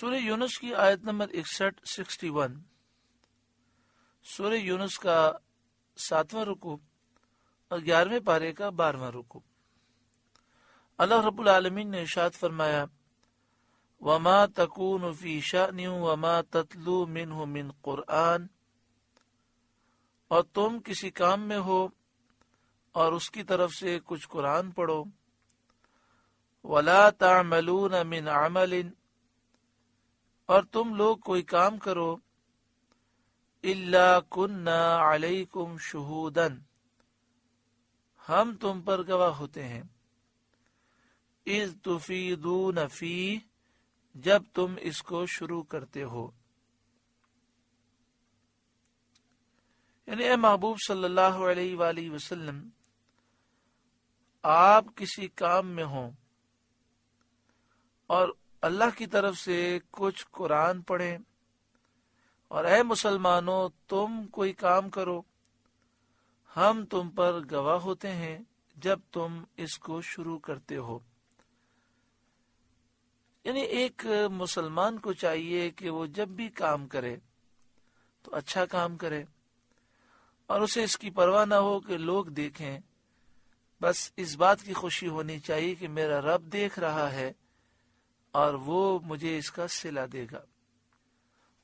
سورہ یونس کی آیت نمبر 61 سورہ یونس کا 7واں رکوع اور 11ویں پارے کا 12واں رکوع۔ اللہ رب العالمین نے ارشاد فرمایا وَمَا تَكُونُ فِي شَأْنٍ وَمَا تَتْلُو مِنْهُ مِنْ قُرْآنٍ، اور تم کسی کام میں ہو اور اس کی طرف سے کچھ قرآن پڑھو، وَلَا تَعْمَلُونَ مِنْ عَمَلٍ، اور تم لوگ کوئی کام کرو، إِلَّا كُنَّا عَلَيْكُمْ شُهُودًا، ہم تم پر گواہ ہوتے ہیں، اِذْ تُفِيضُونَ فِيهِ، جب تم اس کو شروع کرتے ہو۔ یعنی اے محبوب صلی اللہ علیہ وآلہ وسلم، آپ کسی کام میں ہوں اور اللہ کی طرف سے کچھ قرآن پڑھیں، اور اے مسلمانوں تم کوئی کام کرو، ہم تم پر گواہ ہوتے ہیں جب تم اس کو شروع کرتے ہو۔ یعنی ایک مسلمان کو چاہیے کہ وہ جب بھی کام کرے تو اچھا کام کرے، اور اسے اس کی پرواہ نہ ہو کہ لوگ دیکھیں، بس اس بات کی خوشی ہونی چاہیے کہ میرا رب دیکھ رہا ہے اور وہ مجھے اس کا صلہ دے گا۔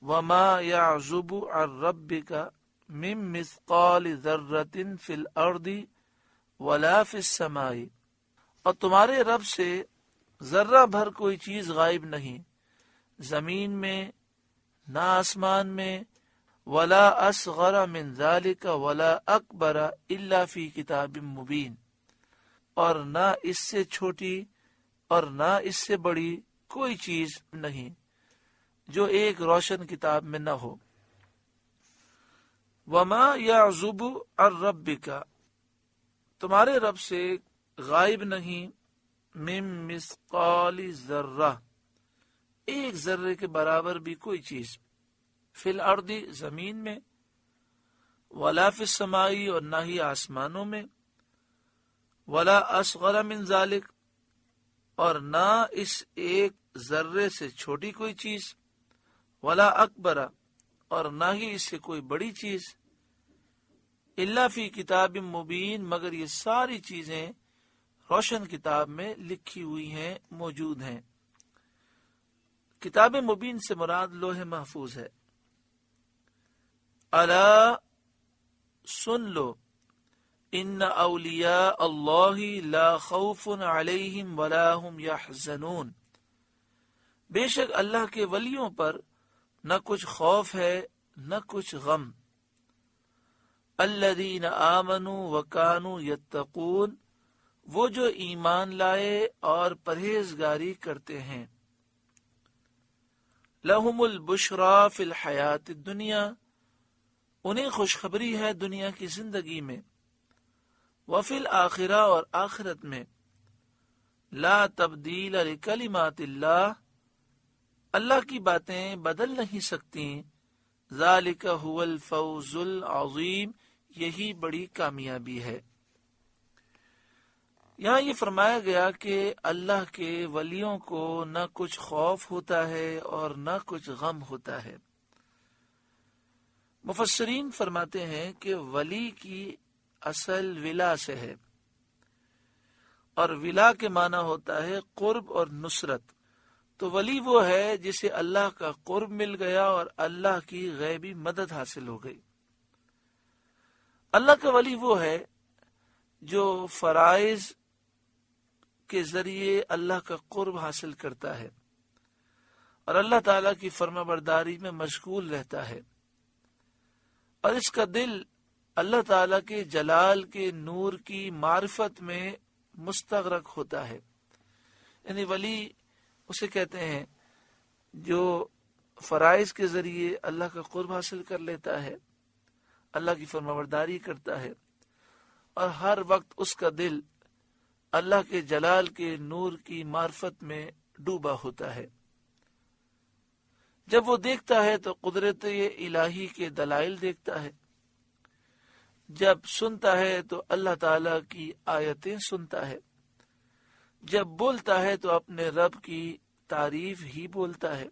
وَمَا يَعْزُبُ عَن رَبِّكَ مِن مِّثْقَالِ ذَرَّةٍ فِي الْأَرْضِ وَلَا فِي السَّمَاءِ، اور تمہارے رب سے ذرہ بھر کوئی چیز غائب نہیں، زمین میں نہ آسمان میں، ولا اصغر من ذلك ولا اکبر الا فی کتاب مبین، اور نہ اس سے چھوٹی اور نہ اس سے بڑی کوئی چیز نہیں جو ایک روشن کتاب میں نہ ہو۔ وما یعزب عن ربک، تمہارے رب سے غائب نہیں، من مثقال ذرہ، ایک ذرے کے برابر بھی کوئی چیز، فی الارض زمین میں، ولا فی السماء اور نہ ہی آسمانوں میں، ولا اصغر من ذالک اور نہ اس ایک ذرے سے چھوٹی کوئی چیز، ولا اکبر اور نہ ہی اس سے کوئی بڑی چیز، الا فی کتاب مبین، مگر یہ ساری چیزیں روشن کتاب میں لکھی ہوئی ہیں، موجود ہیں۔ کتاب مبین سے مراد لوح محفوظ ہے۔ الا سن لو، ان اولیاء اللہ لا خوف علیہم ولا هم یحزنون، بے شک اللہ کے ولیوں پر نہ کچھ خوف ہے نہ کچھ غم۔ الذین آمنوا وکانوا یتقون، وہ جو ایمان لائے اور پرہیزگاری کرتے ہیں۔ لہم البشریٰ فی الحیات الدنیا، انہیں خوشخبری ہے دنیا کی زندگی میں، وفی الآخرہ اور آخرت میں، لا تبدیل لکلمات اللہ، اللہ کی باتیں بدل نہیں سکتی، ذالک هو الفوز العظیم، یہی بڑی کامیابی ہے۔ یہاں یہ فرمایا گیا کہ اللہ کے ولیوں کو نہ کچھ خوف ہوتا ہے اور نہ کچھ غم ہوتا ہے۔ مفسرین فرماتے ہیں کہ ولی کی اصل ولا سے ہے، اور ولا کے معنی ہوتا ہے قرب اور نصرت، تو ولی وہ ہے جسے اللہ کا قرب مل گیا اور اللہ کی غیبی مدد حاصل ہو گئی۔ اللہ کا ولی وہ ہے جو فرائض کے ذریعے اللہ کا قرب حاصل کرتا ہے اور اللہ تعالیٰ کی فرما برداری میں مشغول رہتا ہے، اور اس کا دل اللہ تعالیٰ کے جلال کے نور کی معرفت میں مستغرق ہوتا ہے۔ یعنی ولی اسے کہتے ہیں جو فرائض کے ذریعے اللہ کا قرب حاصل کر لیتا ہے، اللہ کی فرما برداری کرتا ہے، اور ہر وقت اس کا دل اللہ کے جلال کے نور کی معرفت میں ڈوبا ہوتا ہے۔ جب وہ دیکھتا ہے تو قدرت الہی کے دلائل دیکھتا ہے، جب سنتا ہے تو اللہ تعالی کی آیتیں سنتا ہے، جب بولتا ہے تو اپنے رب کی تعریف ہی بولتا ہے،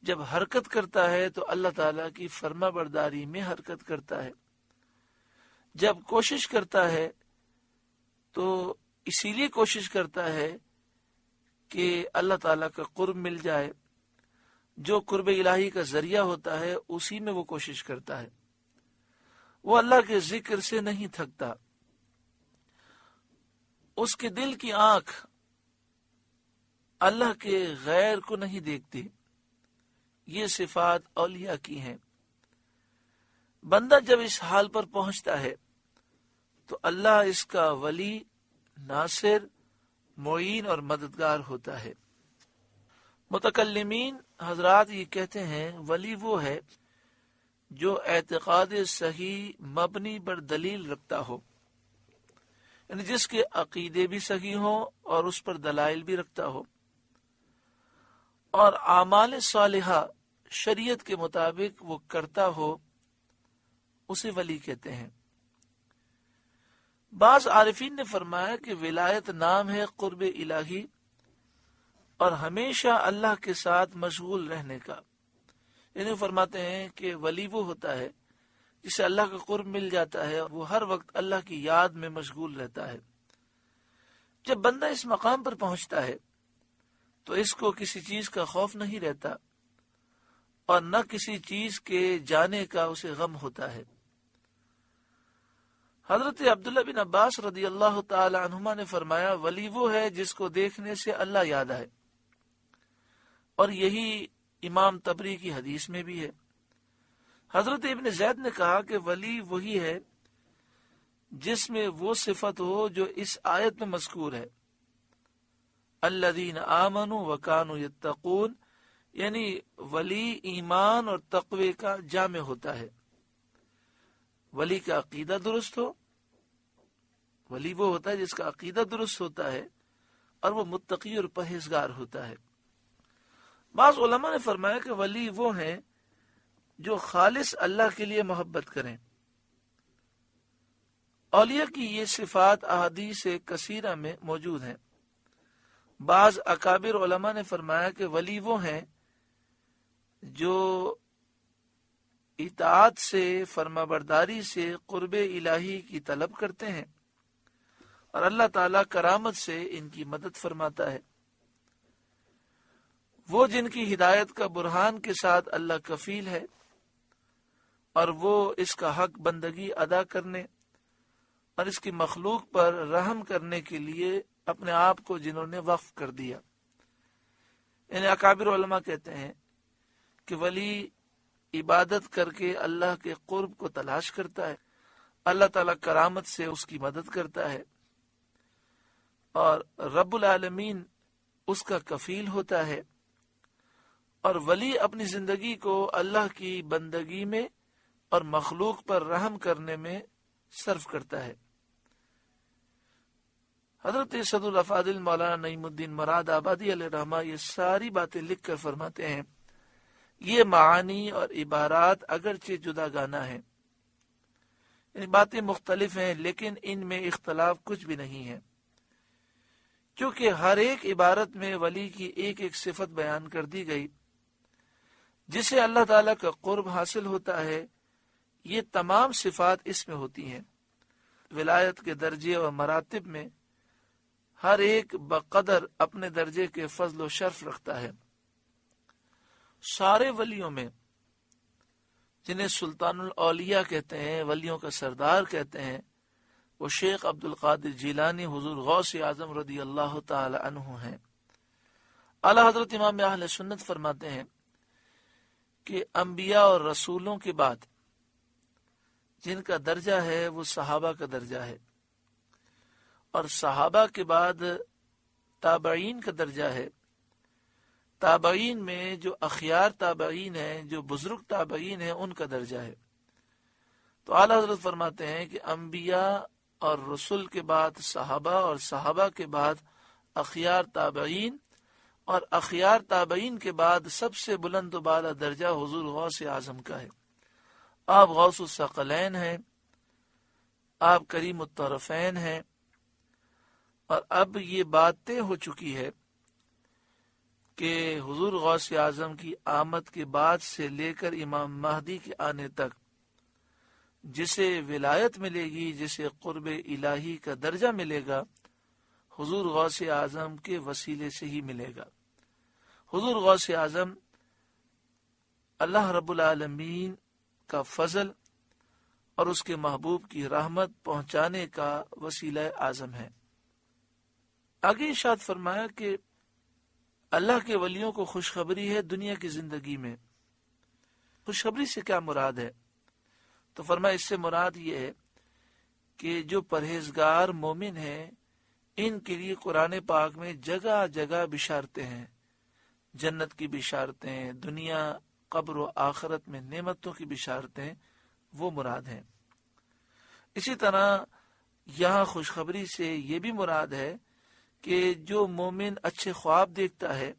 جب حرکت کرتا ہے تو اللہ تعالیٰ کی فرما برداری میں حرکت کرتا ہے، جب کوشش کرتا ہے تو اسی لیے کوشش کرتا ہے کہ اللہ تعالیٰ کا قرب مل جائے، جو قرب الہی کا ذریعہ ہوتا ہے اسی میں وہ کوشش کرتا ہے، وہ اللہ کے ذکر سے نہیں تھکتا، اس کے دل کی آنکھ اللہ کے غیر کو نہیں دیکھتی۔ یہ صفات اولیاء کی ہیں۔ بندہ جب اس حال پر پہنچتا ہے تو اللہ اس کا ولی، ناصر، معین اور مددگار ہوتا ہے۔ متکلمین حضرات یہ کہتے ہیں ولی وہ ہے جو اعتقاد صحیح مبنی بر دلیل رکھتا ہو، یعنی جس کے عقیدے بھی صحیح ہوں اور اس پر دلائل بھی رکھتا ہو، اور اعمال صالحہ شریعت کے مطابق وہ کرتا ہو، اسے ولی کہتے ہیں۔ بعض عارفین نے فرمایا کہ ولایت نام ہے قرب الہی اور ہمیشہ اللہ کے ساتھ مشغول رہنے کا، یعنی فرماتے ہیں کہ ولی وہ ہوتا ہے جسے اللہ کا قرب مل جاتا ہے، وہ ہر وقت اللہ کی یاد میں مشغول رہتا ہے۔ جب بندہ اس مقام پر پہنچتا ہے تو اس کو کسی چیز کا خوف نہیں رہتا اور نہ کسی چیز کے جانے کا اسے غم ہوتا ہے۔ حضرت عبداللہ بن عباس رضی اللہ تعالی عنہما نے فرمایا ولی وہ ہے جس کو دیکھنے سے اللہ یاد آئے، اور یہی امام طبری کی حدیث میں بھی ہے۔ حضرت ابن زید نے کہا کہ ولی وہی ہے جس میں وہ صفت ہو جو اس آیت میں مذکور ہے، الذین آمنوا وکانوا یتقون، یعنی ولی ایمان اور تقوی کا جامع ہوتا ہے۔ ولی کا عقیدہ درست ہو، ولی وہ ہوتا ہے جس کا عقیدہ درست ہوتا ہے اور وہ متقی اور پرہیزگار ہوتا ہے۔ بعض علماء نے فرمایا کہ ولی وہ ہیں جو خالص اللہ کے لیے محبت کریں۔ اولیاء کی یہ صفات احادیث کثیرہ میں موجود ہیں۔ بعض اکابر علماء نے فرمایا کہ ولی وہ ہیں جو اطاعت سے، فرما برداری سے قرب الہی کی طلب کرتے ہیں، اور اللہ تعالیٰ کرامت سے ان کی مدد فرماتا ہے۔ وہ جن کی ہدایت کا برہان کے ساتھ اللہ کفیل ہے، اور وہ اس کا حق بندگی ادا کرنے اور اس کی مخلوق پر رحم کرنے کے لیے اپنے آپ کو جنہوں نے وقف کر دیا۔ یعنی اکابر علماء کہتے ہیں کہ ولی عبادت کر کے اللہ کے قرب کو تلاش کرتا ہے، اللہ تعالیٰ کرامت سے اس کی مدد کرتا ہے، اور رب العالمین اس کا کفیل ہوتا ہے، اور ولی اپنی زندگی کو اللہ کی بندگی میں اور مخلوق پر رحم کرنے میں صرف کرتا ہے۔ حضرت صدر الافاضل مولانا نعیم الدین مراد آبادی علیہ رحمہ یہ ساری باتیں لکھ کر فرماتے ہیں یہ معانی اور عبارات اگرچہ جدا گانا ہیں، یعنی باتیں مختلف ہیں، لیکن ان میں اختلاف کچھ بھی نہیں ہے، کیونکہ ہر ایک عبارت میں ولی کی ایک ایک صفت بیان کر دی گئی جسے اللہ تعالیٰ کا قرب حاصل ہوتا ہے۔ یہ تمام صفات اس میں ہوتی ہیں۔ ولایت کے درجے اور مراتب میں ہر ایک بقدر اپنے درجے کے فضل و شرف رکھتا ہے۔ سارے ولیوں میں جنہیں سلطان الاولیاء کہتے ہیں، ولیوں کا سردار کہتے ہیں، وہ شیخ عبد القادر جیلانی حضور غوث اعظم رضی اللہ تعالی عنہ ہیں۔ اعلی حضرت امام اہل سنت فرماتے ہیں کہ انبیاء اور رسولوں کے بعد جن کا درجہ ہے وہ صحابہ کا درجہ ہے، اور صحابہ کے بعد تابعین کا درجہ ہے۔ تابعین میں جو اخیار تابعین ہیں، جو بزرگ تابعین ہیں، ان کا درجہ ہے۔ تو اعلیٰ حضرت فرماتے ہیں کہ انبیاء اور رسول کے بعد صحابہ، اور صحابہ کے بعد اخیار تابعین، اور اخیار تابعین کے بعد سب سے بلند و بالا درجہ حضور غوث اعظم کا ہے۔ آپ غوث الثقلین ہیں، آپ کریم الطرفین ہیں، اور اب یہ بات طے ہو چکی ہے کہ حضور غوث اعظم کی آمد کے بعد سے لے کر امام مہدی کے آنے تک جسے ولایت ملے گی، جسے قرب الہی کا درجہ ملے گا، حضور غوث اعظم کے وسیلے سے ہی ملے گا۔ حضور غوث اعظم اللہ رب العالمین کا فضل اور اس کے محبوب کی رحمت پہنچانے کا وسیلہ اعظم ہے۔ آگے ارشاد فرمایا کہ اللہ کے ولیوں کو خوشخبری ہے دنیا کی زندگی میں۔ خوشخبری سے کیا مراد ہے؟ تو فرمایا اس سے مراد یہ ہے کہ جو پرہیزگار مومن ہیں ان کے لیے قرآن پاک میں جگہ جگہ بشارتیں ہیں، جنت کی بشارتیں، دنیا قبر و آخرت میں نعمتوں کی بشارتیں، وہ مراد ہیں۔ اسی طرح یہاں خوشخبری سے یہ بھی مراد ہے کہ جو مومن اچھے خواب دیکھتا ہے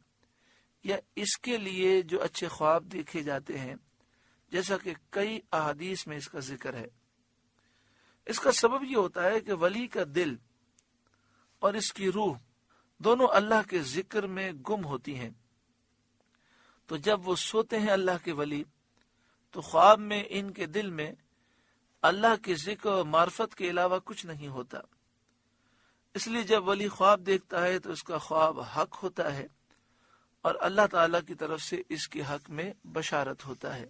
یا اس کے لیے جو اچھے خواب دیکھے جاتے ہیں، جیسا کہ کئی احادیث میں اس کا ذکر ہے، اس کا سبب یہ ہوتا ہے کہ ولی کا دل اور اس کی روح دونوں اللہ کے ذکر میں گم ہوتی ہیں، تو جب وہ سوتے ہیں اللہ کے ولی تو خواب میں ان کے دل میں اللہ کے ذکر و معرفت کے علاوہ کچھ نہیں ہوتا۔ اس لیے جب ولی خواب دیکھتا ہے تو اس کا خواب حق ہوتا ہے اور اللہ تعالی کی طرف سے اس کے حق میں بشارت ہوتا ہے۔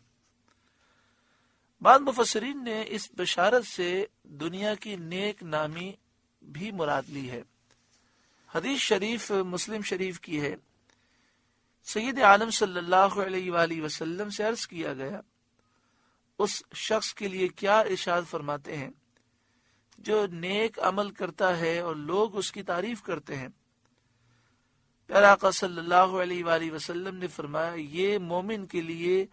بعض مفسرین نے اس بشارت سے دنیا کی نیک نامی بھی مراد لی ہے۔ حدیث شریف مسلم شریف کی ہے، سید عالم صلی اللہ علیہ وآلہ وسلم سے عرض کیا گیا اس شخص کے لیے کیا ارشاد فرماتے ہیں جو نیک عمل کرتا ہے اور لوگ اس کی تعریف کرتے ہیں؟ پیارے آقا صلی اللہ علیہ وآلہ وسلم نے فرمایا یہ مومن کے لیے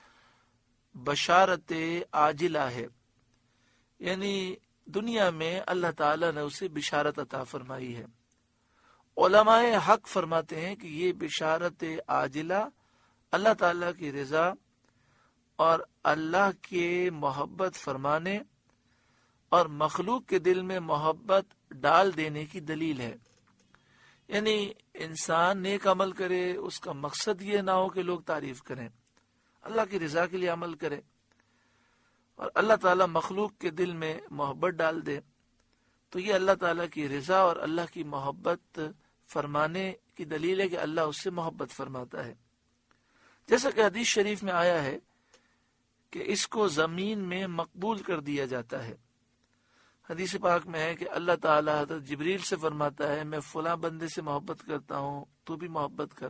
بشارت عاجلہ ہے، یعنی دنیا میں اللہ تعالیٰ نے اسے بشارت عطا فرمائی ہے۔ علماء حق فرماتے ہیں کہ یہ بشارت عاجلہ اللہ تعالیٰ کی رضا اور اللہ کے محبت فرمانے اور مخلوق کے دل میں محبت ڈال دینے کی دلیل ہے۔ یعنی انسان نیک عمل کرے، اس کا مقصد یہ نہ ہو کہ لوگ تعریف کریں، اللہ کی رضا کے لیے عمل کرے اور اللہ تعالیٰ مخلوق کے دل میں محبت ڈال دے، تو یہ اللہ تعالیٰ کی رضا اور اللہ کی محبت فرمانے کی دلیل ہے کہ اللہ اس سے محبت فرماتا ہے۔ جیسا کہ حدیث شریف میں آیا ہے کہ اس کو زمین میں مقبول کر دیا جاتا ہے۔ حدیث پاک میں ہے کہ اللہ تعالیٰ حضرت جبریل سے فرماتا ہے میں فلاں بندے سے محبت کرتا ہوں، تو بھی محبت کر۔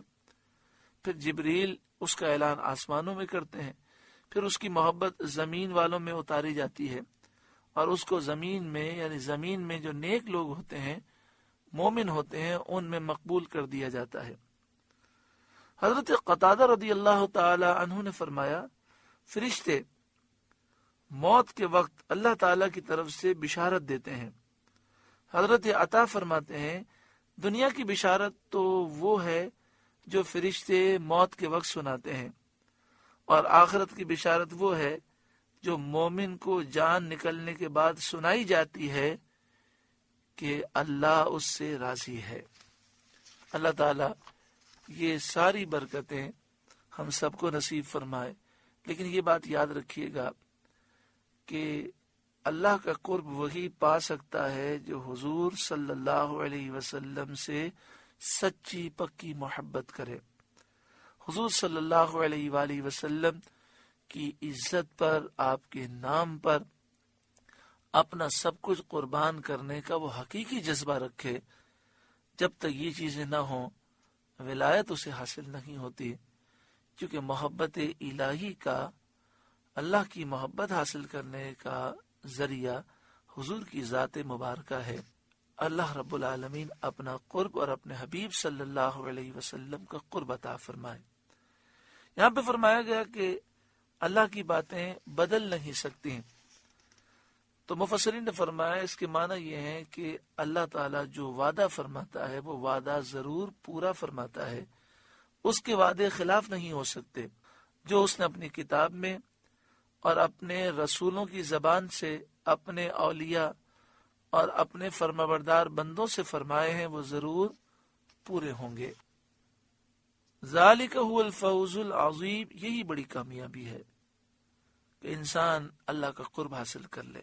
پھر جبریل اس کا اعلان آسمانوں میں کرتے ہیں، پھر اس کی محبت زمین والوں میں اتاری جاتی ہے اور اس کو زمین میں یعنی زمین میں جو نیک لوگ ہوتے ہیں، مومن ہوتے ہیں، ان میں مقبول کر دیا جاتا ہے۔ حضرت قتادہ رضی اللہ تعالی عنہ نے فرمایا فرشتے موت کے وقت اللہ تعالی کی طرف سے بشارت دیتے ہیں۔ حضرت عطا فرماتے ہیں دنیا کی بشارت تو وہ ہے جو فرشتے موت کے وقت سناتے ہیں، اور آخرت کی بشارت وہ ہے جو مومن کو جان نکلنے کے بعد سنائی جاتی ہے کہ اللہ اس سے راضی ہے۔ اللہ تعالیٰ یہ ساری برکتیں ہم سب کو نصیب فرمائے، لیکن یہ بات یاد رکھیے گا کہ اللہ کا قرب وہی پا سکتا ہے جو حضور صلی اللہ علیہ وسلم سے سچی پکی محبت کرے۔ حضور صلی اللہ علیہ وآلہ وسلم کی عزت پر، آپ کے نام پر اپنا سب کچھ قربان کرنے کا وہ حقیقی جذبہ رکھے۔ جب تک یہ چیزیں نہ ہوں ولایت اسے حاصل نہیں ہوتی، کیونکہ محبت الہی کا، اللہ کی محبت حاصل کرنے کا ذریعہ حضور کی ذات مبارکہ ہے۔ اللہ رب العالمین اپنا قرب اور اپنے حبیب صلی اللہ علیہ وسلم کا قرب عطا فرمائے۔ یہاں پہ فرمایا گیا کہ اللہ کی باتیں بدل نہیں سکتی، تو مفسرین نے فرمایا اس کے معنی یہ ہے کہ اللہ تعالیٰ جو وعدہ فرماتا ہے وہ وعدہ ضرور پورا فرماتا ہے، اس کے وعدے خلاف نہیں ہو سکتے۔ جو اس نے اپنی کتاب میں اور اپنے رسولوں کی زبان سے اپنے اولیاء اور اپنے فرمانبردار بندوں سے فرمائے ہیں وہ ضرور پورے ہوں گے۔ ذالک هو الفوز العظیم، یہی بڑی کامیابی ہے کہ انسان اللہ کا قرب حاصل کر لے.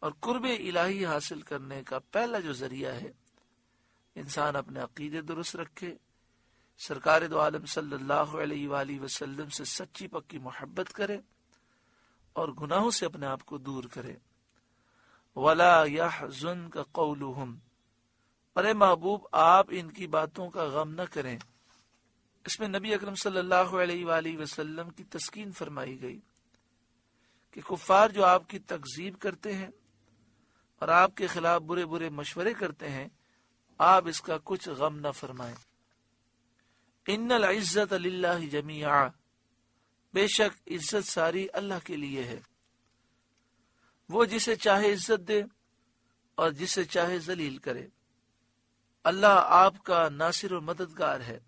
اور قرب الہی حاصل کرنے کا پہلا جو ذریعہ ہے، انسان اپنے عقیدے درست رکھے، سرکار دو عالم صلی اللہ علیہ وآلہ وسلم سے سچی پکی محبت کرے اور گناہوں سے اپنے آپ کو دور کرے. وَلَا يَحْزُنْكَ قَوْلُهُمْ، اور اے محبوب آپ ان کی باتوں کا غم نہ کریں. اس میں نبی اکرم صلی اللہ علیہ وآلہ وسلم کی تسکین فرمائی گئی کہ کفار جو آپ کی تکذیب کرتے ہیں اور آپ کے خلاف برے برے مشورے کرتے ہیں، آپ اس کا کچھ غم نہ فرمائیں. ان العزت للہ جمیعا، بے شک عزت ساری اللہ کے لیے ہے، وہ جسے چاہے عزت دے اور جسے چاہے ذلیل کرے. اللہ آپ کا ناصر و مددگار ہے.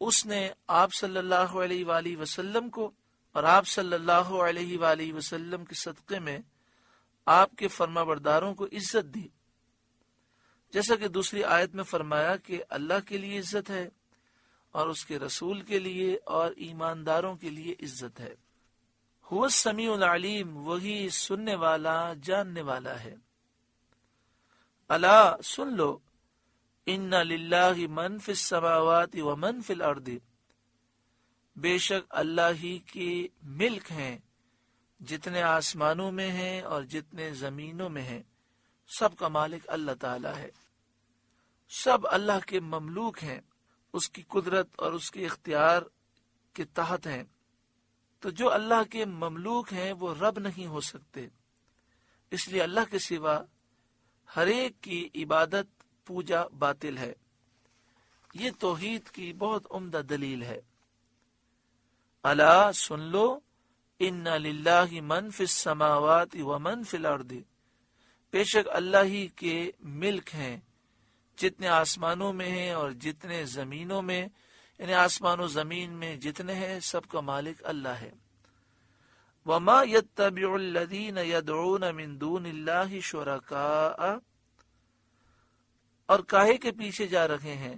اس نے آپ صلی اللہ علیہ وآلہ وسلم کو اور آپ صلی اللہ علیہ وآلہ وسلم کے صدقے میں آپ کے فرما برداروں کو عزت دی، جیسا کہ دوسری آیت میں فرمایا کہ اللہ کے لیے عزت ہے اور اس کے رسول کے لیے اور ایمانداروں کے لیے عزت ہے. هو السمیع العلیم، وہی سننے والا جاننے والا ہے. الا سن لو، ان للہ من فی السماوات ومن فی الارض، بے شک اللہ ہی کی ملک ہیں جتنے آسمانوں میں ہیں اور جتنے زمینوں میں ہیں. سب کا مالک اللہ تعالی ہے، سب اللہ کے مملوک ہیں، اس کی قدرت اور اس کے اختیار کے تحت ہیں. تو جو اللہ کے مملوک ہیں وہ رب نہیں ہو سکتے، اس لیے اللہ کے سوا ہر ایک کی عبادت پوجا باطل ہے. یہ توحید کی بہت عمدہ دلیل ہے. الا سن لو، ان للہ من فی السماوات ومن فی الارض، بے شک اللہ ہی کے ملک ہیں جتنے آسمانوں میں ہیں اور جتنے زمینوں میں، یعنی آسمان و زمین میں جتنے ہیں سب کا مالک اللہ ہے. وما يتبع الذین يدعون من دون اللہ شرکاء، اور کاہے کے پیچھے جا رہے ہیں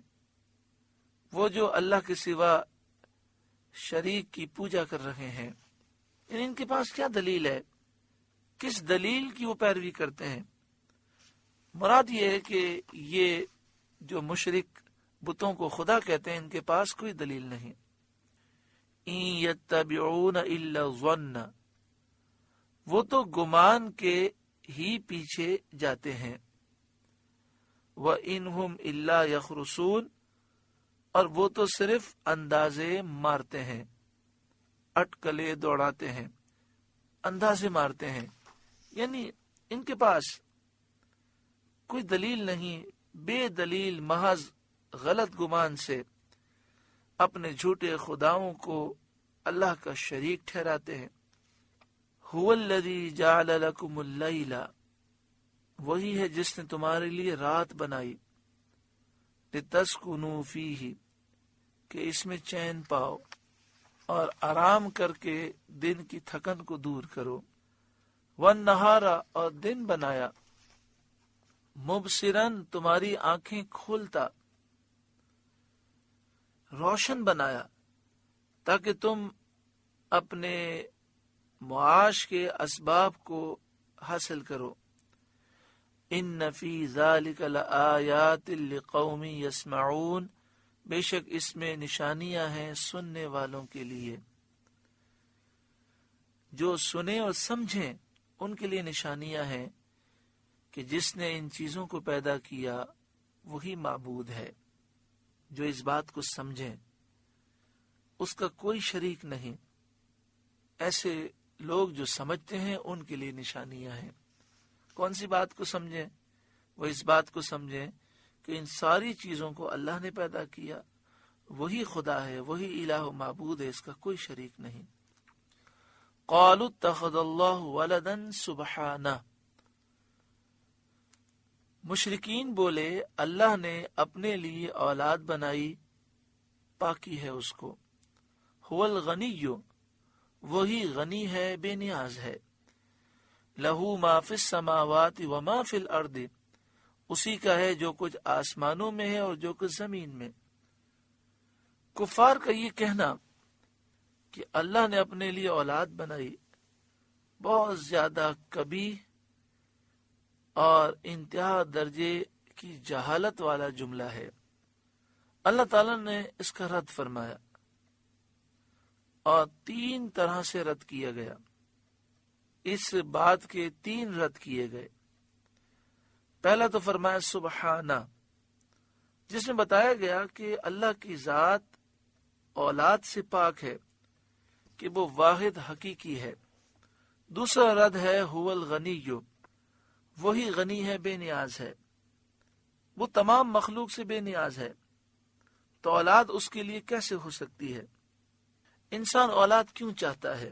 وہ جو اللہ کے سوا شریک کی پوجا کر رہے ہیں. یعنی ان کے پاس کیا دلیل ہے، کس دلیل کی وہ پیروی کرتے ہیں؟ مراد یہ ہے کہ یہ جو مشرک بتوں کو خدا کہتے ہیں، ان کے پاس کوئی دلیل نہیں. ان یتبعون الا الظن، وہ تو گمان کے ہی پیچھے جاتے ہیں. وَإِنْهُمْ إِلَّا يَخْرُصُونَ، اور وہ تو صرف اندازے مارتے ہیں، اٹکلے دوڑاتے ہیں، اندازے مارتے ہیں. یعنی ان کے پاس کوئی دلیل نہیں، بے دلیل محض غلط گمان سے اپنے جھوٹے خداؤں کو اللہ کا شریک ٹھہراتے ہیں. هُوَ الَّذِي جَعَلَ لَكُمُ اللَّيْلَ، وہی ہے جس نے تمہارے لیے رات بنائی، لِتَسْكُنُوا فِيهِ، کہ اس میں چین پاؤ اور آرام کر کے دن کی تھکن کو دور کرو. وَالنَّهَارَ، اور دن بنایا، مُبْصِرًا، تمہاری آنکھیں کھولتا، روشن بنایا تاکہ تم اپنے معاش کے اسباب کو حاصل کرو. ان فی ذلک لآیات لقوم یسمعون، بے شک اس میں نشانیاں ہیں سننے والوں کے لیے، جو سنیں اور سمجھیں ان کے لیے نشانیاں ہیں کہ جس نے ان چیزوں کو پیدا کیا وہی معبود ہے. جو اس بات کو سمجھیں اس کا کوئی شریک نہیں. ایسے لوگ جو سمجھتے ہیں ان کے لیے نشانیاں ہیں. کون سی بات کو سمجھیں؟ وہ اس بات کو سمجھیں کہ ان ساری چیزوں کو اللہ نے پیدا کیا، وہی خدا ہے، وہی الہ و معبود ہے، اس کا کوئی شریک نہیں. قالوا اتخذ اللہ ولدا سبحانہ، مشرکین بولے اللہ نے اپنے لیے اولاد بنائی، پاکی ہے اس کو. هو الغنی، وہی غنی ہے، بے نیاز ہے. لہو ما فی السماوات وما فی الارض، اسی کا ہے جو کچھ آسمانوں میں ہے اور جو کچھ زمین میں. کفار کا یہ کہنا کہ اللہ نے اپنے لیے اولاد بنائی بہت زیادہ کبھی اور انتہا درجے کی جہالت والا جملہ ہے۔ اللہ تعالیٰ نے اس کا رد فرمایا اور 3 طرح سے رد کیا گیا۔ اس بات کے 3 رد کیے گئے۔ پہلا تو فرمایا سبحانہ، جس میں بتایا گیا کہ اللہ کی ذات اولاد سے پاک ہے کہ وہ واحد حقیقی ہے۔ دوسرا رد ہے هو الغنی، وہی غنی ہے، بے نیاز ہے، وہ تمام مخلوق سے بے نیاز ہے، تو اولاد اس کے لیے کیسے ہو سکتی ہے؟ انسان اولاد کیوں چاہتا ہے؟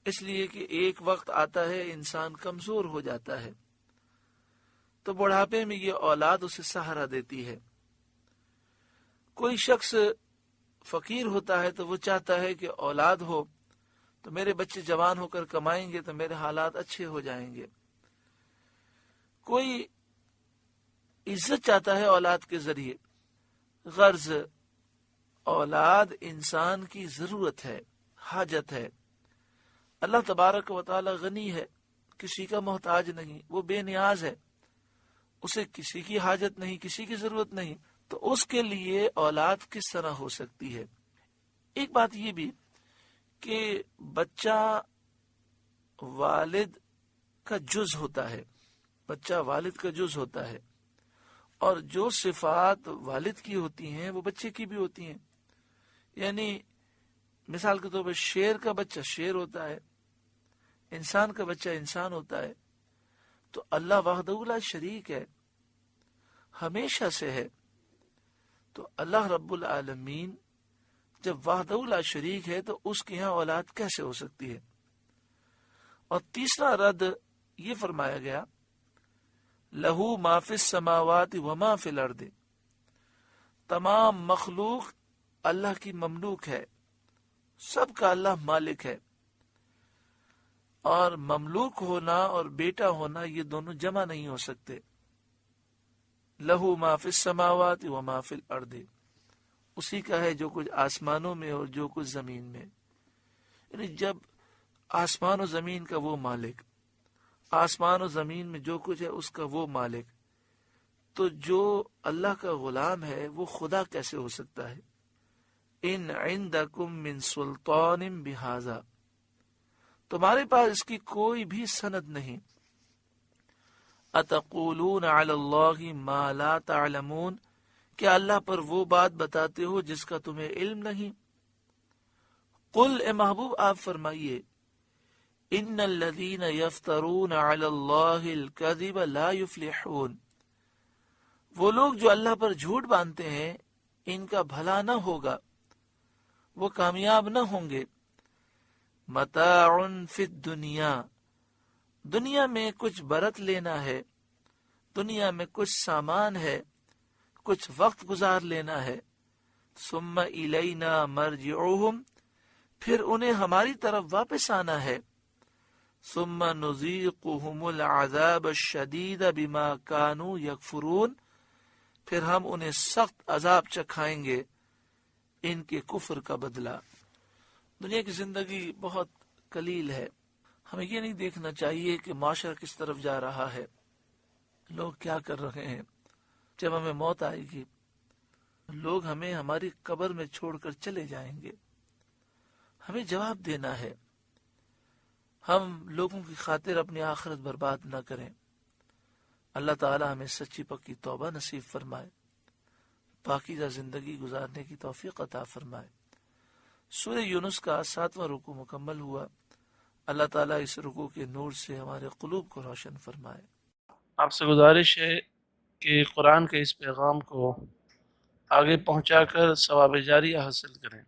اس لیے کہ ایک وقت آتا ہے انسان کمزور ہو جاتا ہے، تو بڑھاپے میں یہ اولاد اسے سہارا دیتی ہے۔ کوئی شخص فقیر ہوتا ہے تو وہ چاہتا ہے کہ اولاد ہو تو میرے بچے جوان ہو کر کمائیں گے تو میرے حالات اچھے ہو جائیں گے۔ کوئی عزت چاہتا ہے اولاد کے ذریعے۔ غرض اولاد انسان کی ضرورت ہے، حاجت ہے۔ اللہ تبارک و تعالی غنی ہے، کسی کا محتاج نہیں، وہ بے نیاز ہے، اسے کسی کی حاجت نہیں، کسی کی ضرورت نہیں، تو اس کے لیے اولاد کس طرح ہو سکتی ہے؟ ایک بات یہ بھی کہ بچہ والد کا جز ہوتا ہے، بچہ والد کا جز ہوتا ہے، اور جو صفات والد کی ہوتی ہیں وہ بچے کی بھی ہوتی ہیں۔ یعنی مثال کے طور پر شیر کا بچہ شیر ہوتا ہے، انسان کا بچہ انسان ہوتا ہے۔ تو اللہ وحدہ لا شریک ہے، ہمیشہ سے ہے، تو اللہ رب العالمین جب وحدہ لا شریک ہے تو اس کے یہاں اولاد کیسے ہو سکتی ہے؟ اور تیسرا رد یہ فرمایا گیا لہو ما فی السماوات وما فی الارض، تمام مخلوق اللہ کی مملوک ہے، سب کا اللہ مالک ہے، اور مملوک ہونا اور بیٹا ہونا یہ دونوں جمع نہیں ہو سکتے۔ لہو ما فی السماوات وما فی الارض، اسی کا ہے جو کچھ آسمانوں میں اور جو کچھ زمین میں۔ یعنی جب آسمان و زمین کا وہ مالک، آسمان و زمین میں جو کچھ ہے اس کا وہ مالک، تو جو اللہ کا غلام ہے وہ خدا کیسے ہو سکتا ہے؟ ان عندکم من سلطان بہذا، تمہارے پاس اس کی کوئی بھی سند نہیں۔ اتقولون علی اللہ ما لا تعلمون، کیا اللہ پر وہ بات بتاتے ہو جس کا تمہیں علم نہیں؟ قل، اے محبوب آپ فرمائیے، ان الذین یفترون علی اللہ الکذب لا یفلحون، وہ لوگ جو اللہ پر جھوٹ باندھتے ہیں ان کا بھلا نہ ہوگا، وہ کامیاب نہ ہوں گے۔ متاع فی الدنیا، دنیا میں کچھ برت لینا ہے، دنیا میں کچھ سامان ہے، کچھ وقت گزار لینا ہے۔ ثم الینا مرجعہم، پھر انہیں ہماری طرف واپس آنا ہے۔ ثم نذیقہم العذاب الشدید بما کانوا یکفرون، پھر ہم انہیں سخت عذاب چکھائیں گے ان کے کفر کا بدلہ۔ دنیا کی زندگی بہت قلیل ہے، ہمیں یہ نہیں دیکھنا چاہیے کہ معاشرہ کس طرف جا رہا ہے، لوگ کیا کر رہے ہیں۔ جب ہمیں موت آئے گی، لوگ ہمیں ہماری قبر میں چھوڑ کر چلے جائیں گے، ہمیں جواب دینا ہے۔ ہم لوگوں کی خاطر اپنی آخرت برباد نہ کریں۔ اللہ تعالی ہمیں سچی پکی توبہ نصیب فرمائے، پاکیزہ زندگی گزارنے کی توفیق عطا فرمائے۔ سورہ یونس کا 7واں رکوع مکمل ہوا۔ اللہ تعالیٰ اس رکوع کے نور سے ہمارے قلوب کو روشن فرمائے۔ آپ سے گزارش ہے کہ قرآن کے اس پیغام کو آگے پہنچا کر ثواب جاریہ حاصل کریں۔